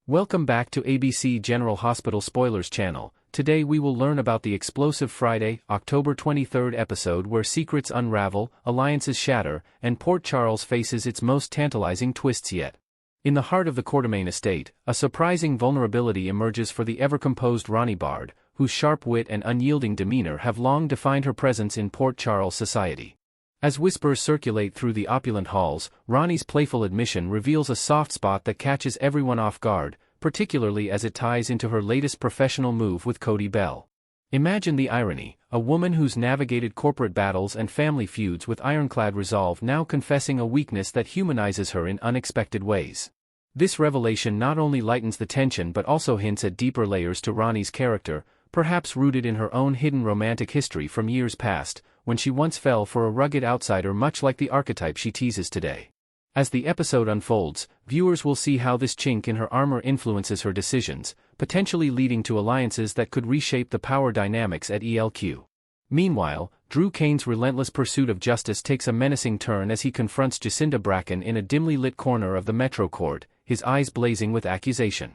Welcome back to ABC General Hospital Spoilers channel. Today we will learn about the explosive Friday, October 23rd episode where secrets unravel, alliances shatter, and Port Charles faces its most tantalizing twists yet. In the heart of the Quartermaine estate, a surprising vulnerability emerges for the ever-composed Ronnie Bard, whose sharp wit and unyielding demeanor have long defined her presence in Port Charles society. As whispers circulate through the opulent halls, Ronnie's playful admission reveals a soft spot that catches everyone off guard, particularly as it ties into her latest professional move with Cody Bell. Imagine the irony, a woman who's navigated corporate battles and family feuds with ironclad resolve now confessing a weakness that humanizes her in unexpected ways. This revelation not only lightens the tension but also hints at deeper layers to Ronnie's character, perhaps rooted in her own hidden romantic history from years past, when she once fell for a rugged outsider much like the archetype she teases today. As the episode unfolds, viewers will see how this chink in her armor influences her decisions, potentially leading to alliances that could reshape the power dynamics at ELQ. Meanwhile, Drew Kane's relentless pursuit of justice takes a menacing turn as he confronts Jacinda Bracken in a dimly lit corner of the Metro Court, his eyes blazing with accusation.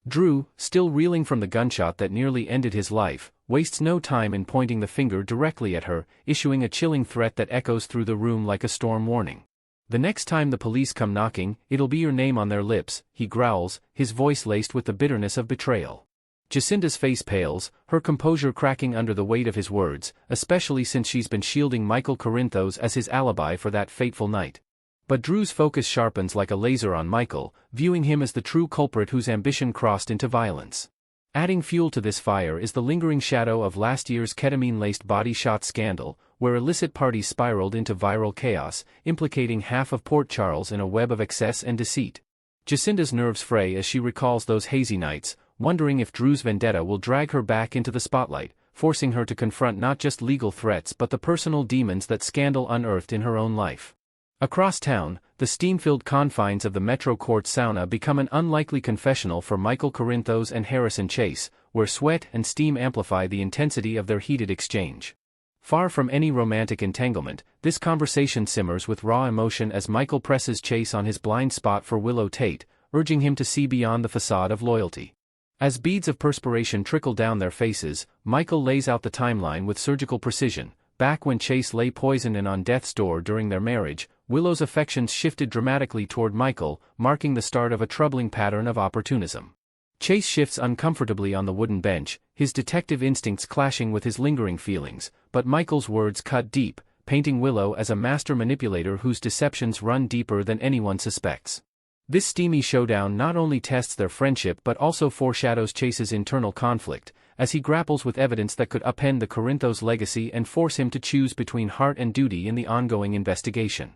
Drew, still reeling from the gunshot that nearly ended his life, wastes no time in pointing the finger directly at her, issuing a chilling threat that echoes through the room like a storm warning. "The next time the police come knocking, it'll be your name on their lips," he growls, his voice laced with the bitterness of betrayal. Jacinda's face pales, her composure cracking under the weight of his words, especially since she's been shielding Michael Corinthos as his alibi for that fateful night. But Drew's focus sharpens like a laser on Michael, viewing him as the true culprit whose ambition crossed into violence. Adding fuel to this fire is the lingering shadow of last year's ketamine-laced body shot scandal, where illicit parties spiraled into viral chaos, implicating half of Port Charles in a web of excess and deceit. Jacinda's nerves fray as she recalls those hazy nights, wondering if Drew's vendetta will drag her back into the spotlight, forcing her to confront not just legal threats but the personal demons that scandal unearthed in her own life. Across town, the steam-filled confines of the Metro Court sauna become an unlikely confessional for Michael Corinthos and Harrison Chase, where sweat and steam amplify the intensity of their heated exchange. Far from any romantic entanglement, this conversation simmers with raw emotion as Michael presses Chase on his blind spot for Willow Tate, urging him to see beyond the facade of loyalty. As beads of perspiration trickle down their faces, Michael lays out the timeline with surgical precision. Back when Chase lay poisoned and on death's door during their marriage, Willow's affections shifted dramatically toward Michael, marking the start of a troubling pattern of opportunism. Chase shifts uncomfortably on the wooden bench, his detective instincts clashing with his lingering feelings, but Michael's words cut deep, painting Willow as a master manipulator whose deceptions run deeper than anyone suspects. This steamy showdown not only tests their friendship but also foreshadows Chase's internal conflict, as he grapples with evidence that could upend the Corinthos legacy and force him to choose between heart and duty in the ongoing investigation.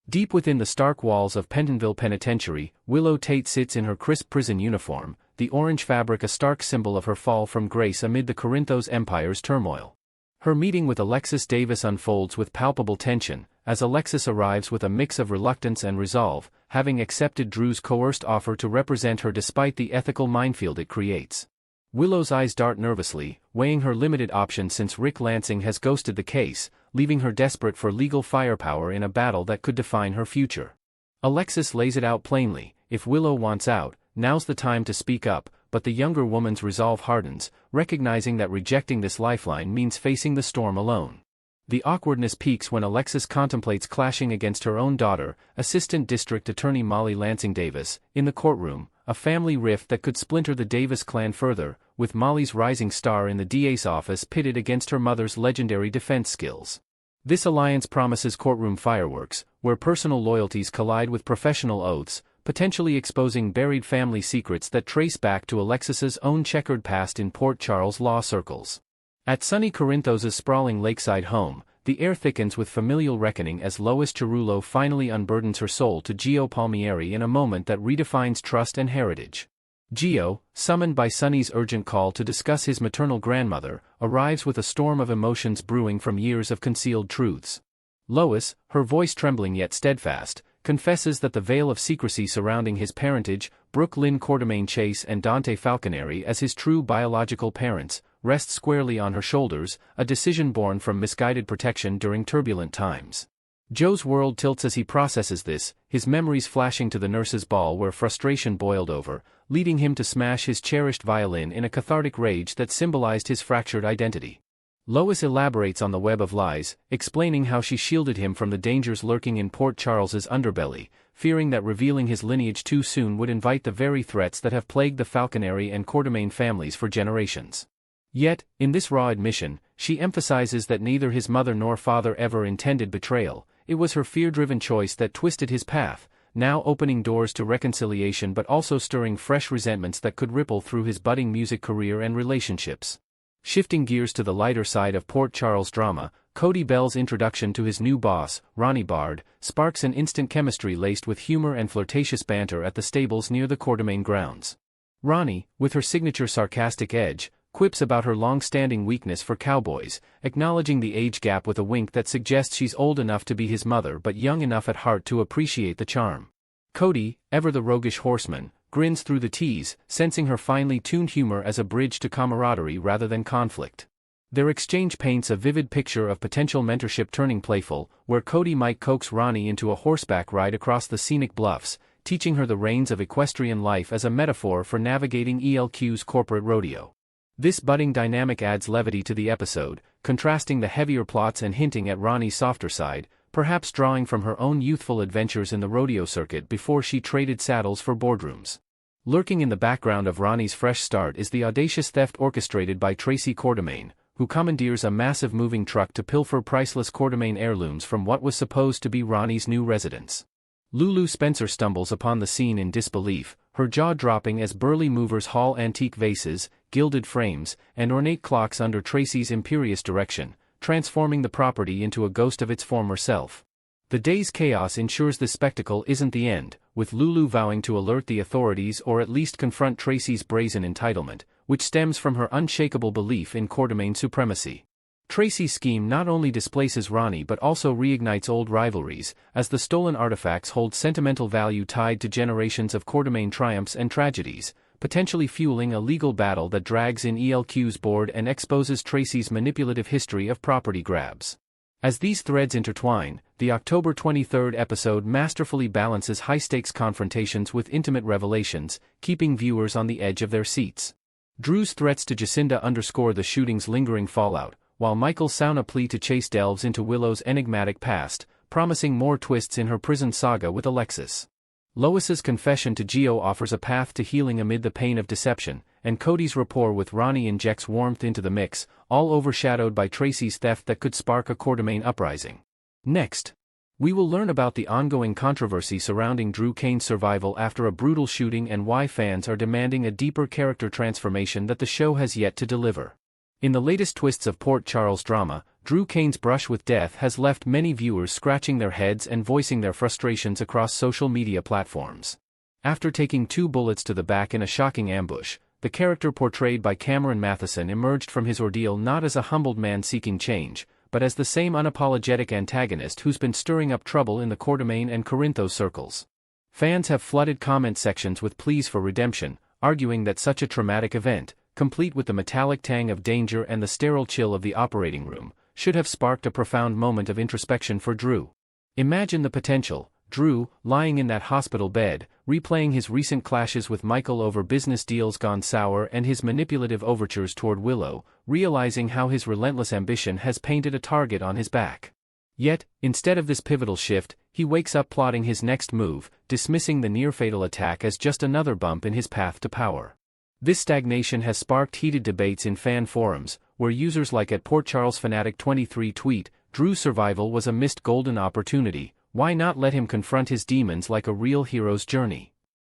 Deep within the stark walls of Pentonville Penitentiary, Willow Tate sits in her crisp prison uniform, the orange fabric a stark symbol of her fall from grace amid the Corinthos Empire's turmoil. Her meeting with Alexis Davis unfolds with palpable tension, as Alexis arrives with a mix of reluctance and resolve, having accepted Drew's coerced offer to represent her despite the ethical minefield it creates. Willow's eyes dart nervously, weighing her limited options since Rick Lansing has ghosted the case, leaving her desperate for legal firepower in a battle that could define her future. Alexis lays it out plainly: if Willow wants out, now's the time to speak up, but the younger woman's resolve hardens, recognizing that rejecting this lifeline means facing the storm alone. The awkwardness peaks when Alexis contemplates clashing against her own daughter, Assistant District Attorney Molly Lansing Davis, in the courtroom, a family rift that could splinter the Davis clan further, with Molly's rising star in the DA's office pitted against her mother's legendary defense skills. This alliance promises courtroom fireworks, where personal loyalties collide with professional oaths, potentially exposing buried family secrets that trace back to Alexis's own checkered past in Port Charles law circles. At Sonny Corinthos' sprawling lakeside home, the air thickens with familial reckoning as Lois Cerullo finally unburdens her soul to Gio Palmieri in a moment that redefines trust and heritage. Gio, summoned by Sonny's urgent call to discuss his maternal grandmother, arrives with a storm of emotions brewing from years of concealed truths. Lois, her voice trembling yet steadfast, confesses that the veil of secrecy surrounding his parentage, Brooke Lynn Quartermaine Chase and Dante Falconeri as his true biological parents, rests squarely on her shoulders, a decision born from misguided protection during turbulent times. Joe's world tilts as he processes this, his memories flashing to the nurse's ball where frustration boiled over, leading him to smash his cherished violin in a cathartic rage that symbolized his fractured identity. Lois elaborates on the web of lies, explaining how she shielded him from the dangers lurking in Port Charles's underbelly, fearing that revealing his lineage too soon would invite the very threats that have plagued the Falconeri and Quartermaine families for generations. Yet, in this raw admission, she emphasizes that neither his mother nor father ever intended betrayal. It was her fear-driven choice that twisted his path, now opening doors to reconciliation but also stirring fresh resentments that could ripple through his budding music career and relationships. Shifting gears to the lighter side of Port Charles drama, Cody Bell's introduction to his new boss, Ronnie Bard, sparks an instant chemistry laced with humor and flirtatious banter at the stables near the Quartermaine grounds. Ronnie, with her signature sarcastic edge, quips about her long-standing weakness for cowboys, acknowledging the age gap with a wink that suggests she's old enough to be his mother but young enough at heart to appreciate the charm. Cody, ever the roguish horseman, grins through the tease, sensing her finely tuned humor as a bridge to camaraderie rather than conflict. Their exchange paints a vivid picture of potential mentorship turning playful, where Cody might coax Ronnie into a horseback ride across the scenic bluffs, teaching her the reins of equestrian life as a metaphor for navigating ELQ's corporate rodeo. This budding dynamic adds levity to the episode, contrasting the heavier plots and hinting at Ronnie's softer side, perhaps drawing from her own youthful adventures in the rodeo circuit before she traded saddles for boardrooms. Lurking in the background of Ronnie's fresh start is the audacious theft orchestrated by Tracy Quartermaine, who commandeers a massive moving truck to pilfer priceless Quartermaine heirlooms from what was supposed to be Ronnie's new residence. Lulu Spencer stumbles upon the scene in disbelief, her jaw dropping as burly movers haul antique vases, gilded frames, and ornate clocks under Tracy's imperious direction, transforming the property into a ghost of its former self. The day's chaos ensures this spectacle isn't the end, with Lulu vowing to alert the authorities or at least confront Tracy's brazen entitlement, which stems from her unshakable belief in Quartermaine supremacy. Tracy's scheme not only displaces Ronnie but also reignites old rivalries, as the stolen artifacts hold sentimental value tied to generations of Quartermaine triumphs and tragedies, potentially fueling a legal battle that drags in ELQ's board and exposes Tracy's manipulative history of property grabs. As these threads intertwine, the October 23 episode masterfully balances high-stakes confrontations with intimate revelations, keeping viewers on the edge of their seats. Drew's threats to Jacinda underscore the shooting's lingering fallout, while Michael's sauna plea to Chase delves into Willow's enigmatic past, promising more twists in her prison saga with Alexis. Lois's confession to Gio offers a path to healing amid the pain of deception, and Cody's rapport with Ronnie injects warmth into the mix, all overshadowed by Tracy's theft that could spark a Quartermaine uprising. Next, we will learn about the ongoing controversy surrounding Drew Kane's survival after a brutal shooting and why fans are demanding a deeper character transformation that the show has yet to deliver. In the latest twists of Port Charles drama, Drew Kane's brush with death has left many viewers scratching their heads and voicing their frustrations across social media platforms. After taking 2 bullets to the back in a shocking ambush, the character portrayed by Cameron Matheson emerged from his ordeal not as a humbled man seeking change, but as the same unapologetic antagonist who's been stirring up trouble in the Quartermaine and Corinthos circles. Fans have flooded comment sections with pleas for redemption, arguing that such a traumatic event, complete with the metallic tang of danger and the sterile chill of the operating room, should have sparked a profound moment of introspection for Drew. Imagine the potential: Drew, lying in that hospital bed, replaying his recent clashes with Michael over business deals gone sour and his manipulative overtures toward Willow, realizing how his relentless ambition has painted a target on his back. Yet, instead of this pivotal shift, he wakes up plotting his next move, dismissing the near-fatal attack as just another bump in his path to power. This stagnation has sparked heated debates in fan forums, where users like @PortCharlesFanatic23 tweet, "Drew's survival was a missed golden opportunity, why not let him confront his demons like a real hero's journey?"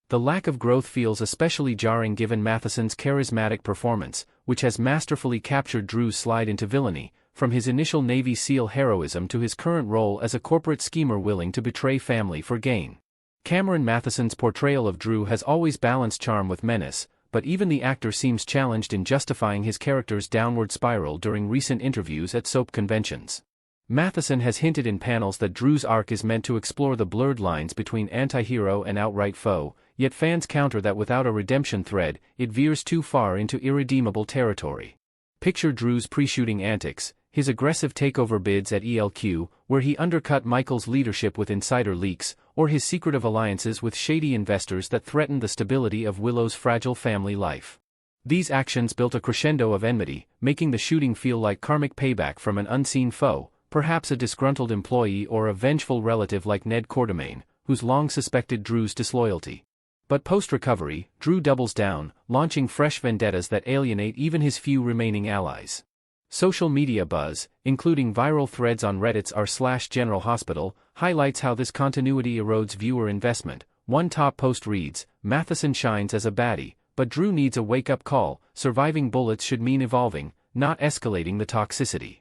The lack of growth feels especially jarring given Matheson's charismatic performance, which has masterfully captured Drew's slide into villainy, from his initial Navy SEAL heroism to his current role as a corporate schemer willing to betray family for gain. Cameron Matheson's portrayal of Drew has always balanced charm with menace, but even the actor seems challenged in justifying his character's downward spiral during recent interviews at soap conventions. Matheson has hinted in panels that Drew's arc is meant to explore the blurred lines between anti-hero and outright foe, yet fans counter that without a redemption thread, it veers too far into irredeemable territory. Picture Drew's pre-shooting antics, his aggressive takeover bids at ELQ, where he undercut Michael's leadership with insider leaks, or his secretive alliances with shady investors that threatened the stability of Willow's fragile family life. These actions built a crescendo of enmity, making the shooting feel like karmic payback from an unseen foe, perhaps a disgruntled employee or a vengeful relative like Ned Quartermaine, who's long suspected Drew's disloyalty. But post-recovery, Drew doubles down, launching fresh vendettas that alienate even his few remaining allies. Social media buzz, including viral threads on Reddit's r/General Hospital, highlights how this continuity erodes viewer investment. One top post reads, "Matheson shines as a baddie, but Drew needs a wake-up call. Surviving bullets should mean evolving, not escalating the toxicity."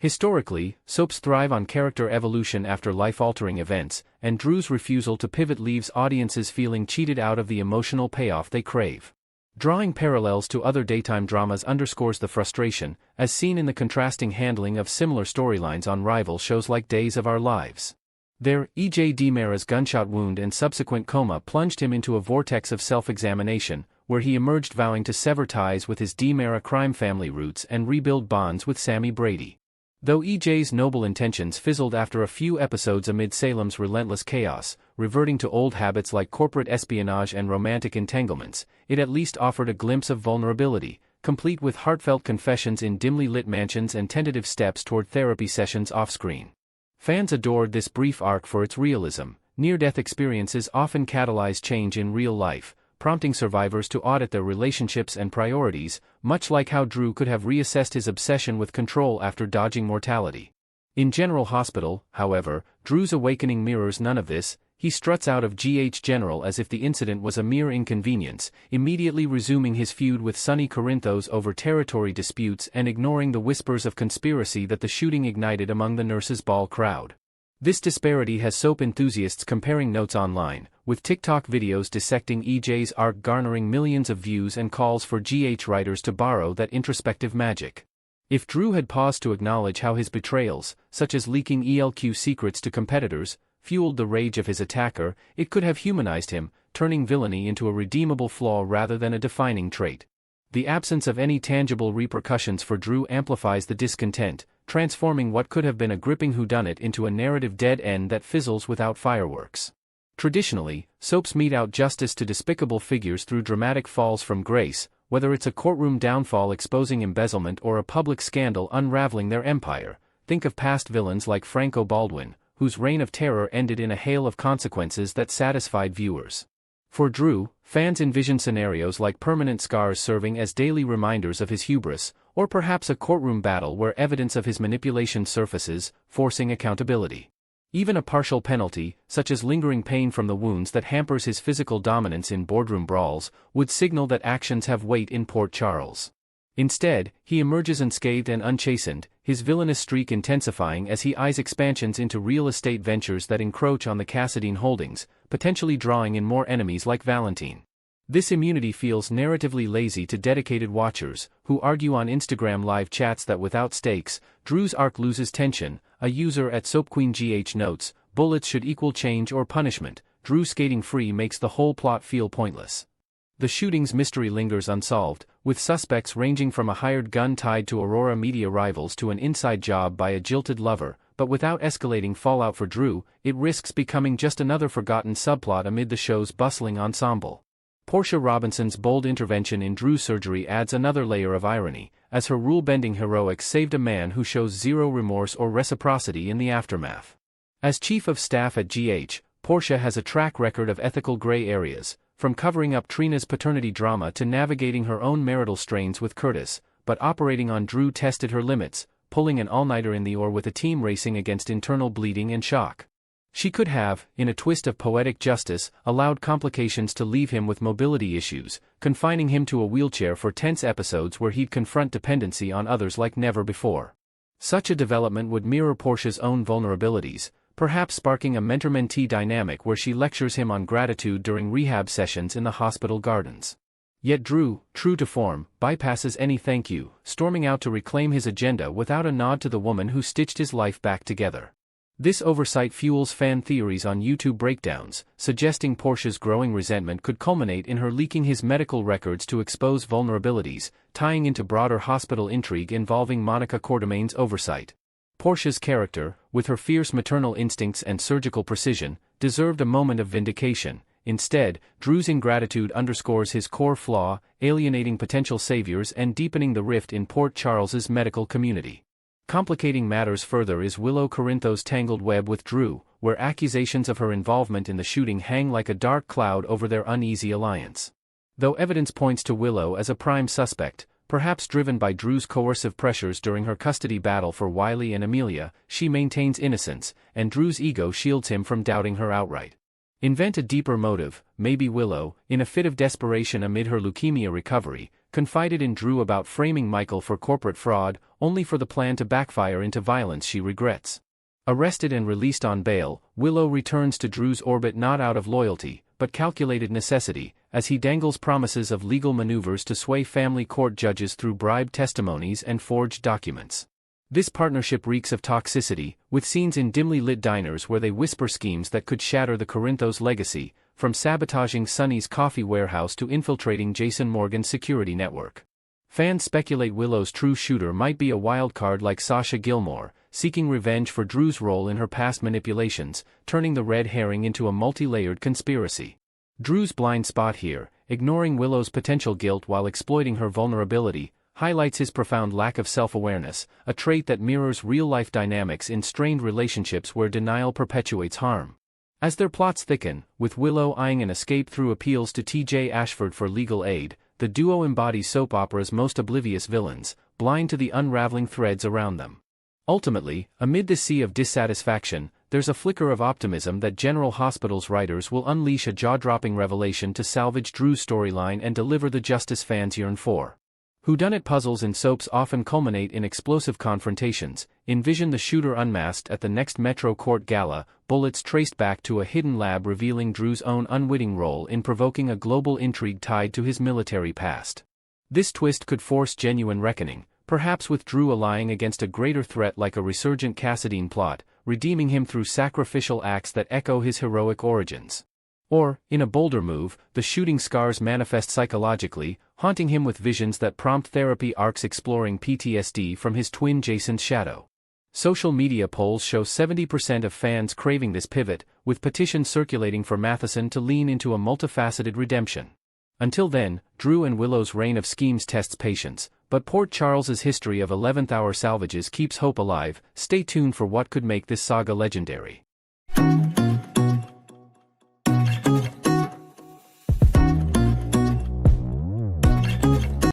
Historically, soaps thrive on character evolution after life-altering events, and Drew's refusal to pivot leaves audiences feeling cheated out of the emotional payoff they crave. Drawing parallels to other daytime dramas underscores the frustration, as seen in the contrasting handling of similar storylines on rival shows like Days of Our Lives. There, E.J. DiMera's gunshot wound and subsequent coma plunged him into a vortex of self-examination, where he emerged vowing to sever ties with his DiMera crime family roots and rebuild bonds with Sammy Brady. Though E.J.'s noble intentions fizzled after a few episodes amid Salem's relentless chaos, reverting to old habits like corporate espionage and romantic entanglements, it at least offered a glimpse of vulnerability, complete with heartfelt confessions in dimly lit mansions and tentative steps toward therapy sessions off-screen. Fans adored this brief arc for its realism. Near-death experiences often catalyze change in real life, prompting survivors to audit their relationships and priorities, much like how Drew could have reassessed his obsession with control after dodging mortality. In General Hospital, however, Drew's awakening mirrors none of this. He struts out of GH General as if the incident was a mere inconvenience, immediately resuming his feud with Sonny Corinthos over territory disputes and ignoring the whispers of conspiracy that the shooting ignited among the nurses' ball crowd. This disparity has soap enthusiasts comparing notes online, with TikTok videos dissecting EJ's arc garnering millions of views and calls for GH writers to borrow that introspective magic. If Drew had paused to acknowledge how his betrayals, such as leaking ELQ secrets to competitors, fueled the rage of his attacker, it could have humanized him, turning villainy into a redeemable flaw rather than a defining trait. The absence of any tangible repercussions for Drew amplifies the discontent, transforming what could have been a gripping whodunit into a narrative dead end that fizzles without fireworks. Traditionally, soaps mete out justice to despicable figures through dramatic falls from grace, whether it's a courtroom downfall exposing embezzlement or a public scandal unraveling their empire. Think of past villains like Franco Baldwin, whose reign of terror ended in a hail of consequences that satisfied viewers. For Drew, fans envision scenarios like permanent scars serving as daily reminders of his hubris, or perhaps a courtroom battle where evidence of his manipulation surfaces, forcing accountability. Even a partial penalty, such as lingering pain from the wounds that hampers his physical dominance in boardroom brawls, would signal that actions have weight in Port Charles. Instead, he emerges unscathed and unchastened, his villainous streak intensifying as he eyes expansions into real estate ventures that encroach on the Cassadine holdings, potentially drawing in more enemies like Valentine. This immunity feels narratively lazy to dedicated watchers, who argue on Instagram live chats that without stakes, Drew's arc loses tension. A user at SoapQueenGH notes, "Bullets should equal change or punishment. Drew skating free makes the whole plot feel pointless." The shooting's mystery lingers unsolved, with suspects ranging from a hired gun tied to Aurora media rivals to an inside job by a jilted lover, but without escalating fallout for Drew, it risks becoming just another forgotten subplot amid the show's bustling ensemble. Portia Robinson's bold intervention in Drew's surgery adds another layer of irony, as her rule-bending heroics saved a man who shows zero remorse or reciprocity in the aftermath. As chief of staff at GH, Portia has a track record of ethical gray areas, from covering up Trina's paternity drama to navigating her own marital strains with Curtis, but operating on Drew tested her limits, pulling an all-nighter in the OR with a team racing against internal bleeding and shock. She could have, in a twist of poetic justice, allowed complications to leave him with mobility issues, confining him to a wheelchair for tense episodes where he'd confront dependency on others like never before. Such a development would mirror Portia's own vulnerabilities, perhaps sparking a mentor-mentee dynamic where she lectures him on gratitude during rehab sessions in the hospital gardens. Yet Drew, true to form, bypasses any thank you, storming out to reclaim his agenda without a nod to the woman who stitched his life back together. This oversight fuels fan theories on YouTube breakdowns, suggesting Portia's growing resentment could culminate in her leaking his medical records to expose vulnerabilities, tying into broader hospital intrigue involving Monica Quartermaine's oversight. Portia's character, with her fierce maternal instincts and surgical precision, deserved a moment of vindication. Instead, Drew's ingratitude underscores his core flaw, alienating potential saviors and deepening the rift in Port Charles's medical community. Complicating matters further is Willow Corinthos' tangled web with Drew, where accusations of her involvement in the shooting hang like a dark cloud over their uneasy alliance. Though evidence points to Willow as a prime suspect, perhaps driven by Drew's coercive pressures during her custody battle for Wiley and Amelia, she maintains innocence, and Drew's ego shields him from doubting her outright. Invent a deeper motive. Maybe Willow, in a fit of desperation amid her leukemia recovery, confided in Drew about framing Michael for corporate fraud, only for the plan to backfire into violence she regrets. Arrested and released on bail, Willow returns to Drew's orbit not out of loyalty, but calculated necessity, as he dangles promises of legal maneuvers to sway family court judges through bribed testimonies and forged documents. This partnership reeks of toxicity, with scenes in dimly lit diners where they whisper schemes that could shatter the Corinthos legacy, from sabotaging Sonny's coffee warehouse to infiltrating Jason Morgan's security network. Fans speculate Willow's true shooter might be a wildcard like Sasha Gilmore, seeking revenge for Drew's role in her past manipulations, turning the red herring into a multi-layered conspiracy. Drew's blind spot here, ignoring Willow's potential guilt while exploiting her vulnerability, highlights his profound lack of self-awareness, a trait that mirrors real-life dynamics in strained relationships where denial perpetuates harm. As their plots thicken, with Willow eyeing an escape through appeals to T.J. Ashford for legal aid, the duo embodies soap opera's most oblivious villains, blind to the unraveling threads around them. Ultimately, amid the sea of dissatisfaction, there's a flicker of optimism that General Hospital's writers will unleash a jaw-dropping revelation to salvage Drew's storyline and deliver the justice fans yearn for. Whodunit puzzles in soaps often culminate in explosive confrontations. Envision the shooter unmasked at the next Metro Court Gala, bullets traced back to a hidden lab revealing Drew's own unwitting role in provoking a global intrigue tied to his military past. This twist could force genuine reckoning, perhaps with Drew allying against a greater threat like a resurgent Cassadine plot, redeeming him through sacrificial acts that echo his heroic origins. Or, in a bolder move, the shooting scars manifest psychologically, haunting him with visions that prompt therapy arcs exploring PTSD from his twin Jason's shadow. Social media polls show 70% of fans craving this pivot, with petitions circulating for Matheson to lean into a multifaceted redemption. Until then, Drew and Willow's reign of schemes tests patience, but Port Charles's history of 11th-hour salvages keeps hope alive. Stay tuned for what could make this saga legendary.